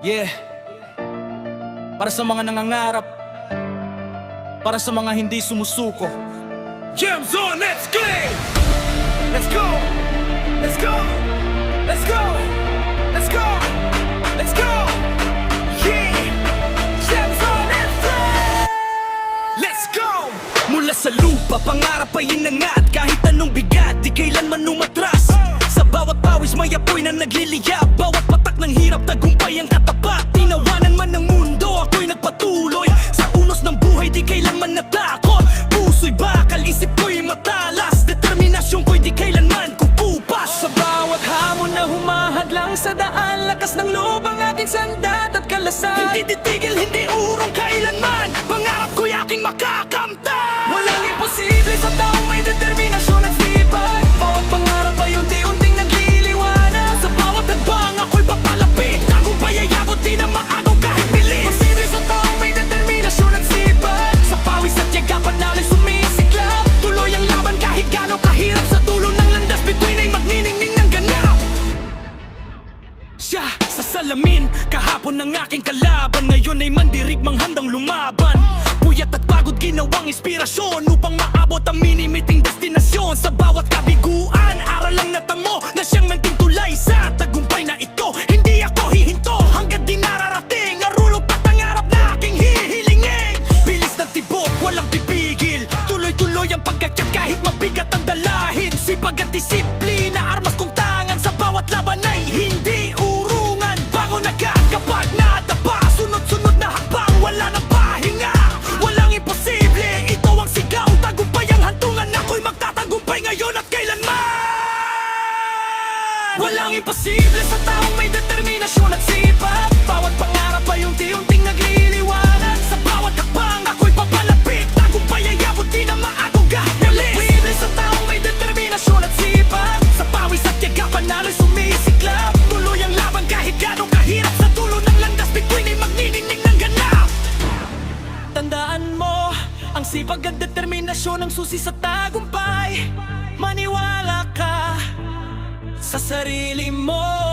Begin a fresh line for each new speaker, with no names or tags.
Yeah. Para sa mga nangangarap, para sa mga hindi sumusuko. Jam Zone, let's go! Let's go! Let's go! Let's go! Let's go! Let's go! Yeah! Jam Zone, let's go! Mula sa lupa, pangarap ay inangat. Kahit anong bigat, di kailanman umatras. Sa bawat pawis may apoy na nagliliyab. Bawat patak ng hirap, tagumpay ang katapat. Tinawanan man ng mundo, ako'y nagpatuloy. Sa unos ng buhay, di kailanman natakot. Puso'y bakal, isip ko'y matalas. Determinasyon ko'y di kailanman kukupas. Sa bawat hamon na humahadlang sa daan, lakas ng loob ang ating sandat at kalasan. Hindi titigil, hindi urong kailanman. Pangarap ko'y aking makakamtan. Walang imposible sa taong may determinasyon at sipag. Bawat pangarap ay unti-unting nagliliwanag. Sa bawat hadbang ako'y papalapit. Tagumpay ay abot, di na maagaw kahit bilis. Posible sa taong may determinasyon at sipag. Sa pawis at tiyaga panalay sumisiklab. Tuloy ang laban kahit gano'ng kahirap. Sa dulo ng landas bituin ay magniningning ng ganap. Siya sa salamin, kahapon ng aking kalaban. Ngayon ay mandirigmang handang lumaban. Puyat at pagod ginawang inspirasyon upang maabot ang minimiting destinasyon. Sa bawat kabiguan, aral ang natamo na siyang naging tulay sa tagumpay na ito. Hindi ako hihinto hanggang di nararating ang rulog at pangarap na aking hihilingin. Bilis ng tibok, walang pipigil. Tuloy-tuloy ang pagkakyak kahit mabigat ang dalahin. Sipag at disiplina, armas kong tangan. Sa bawat laban ay hindi urungan. Bangon agad kapag nadapa. Sunod-sunod na hakbang, wala nang pahinga. Walang imposible, ito ang sigaw. Tagumpay ang hantungan, ako'y magtatagumpay ngayon at kailanman. Walang imposible sa taong may determinasyon at sipag. Bawat pangarap ay unti-unting nagliliwanag. Sa bawat hakbang, ako'y papalapit. Tagumpay ay abot, di na maagaw kahit bilis. Imposible sa taong may determinasyon at sipag. Sa pawis at tiyaga panalo'y sumisiklab. Tuloy ang laban kahit gano'ng kahirap. Sa dulo ng landas bituin ay magniningning ng ganap. Tandaan mo, ang sipag at determinasyon ang susi sa tagumpay. Maniwala ka sa sarili mo.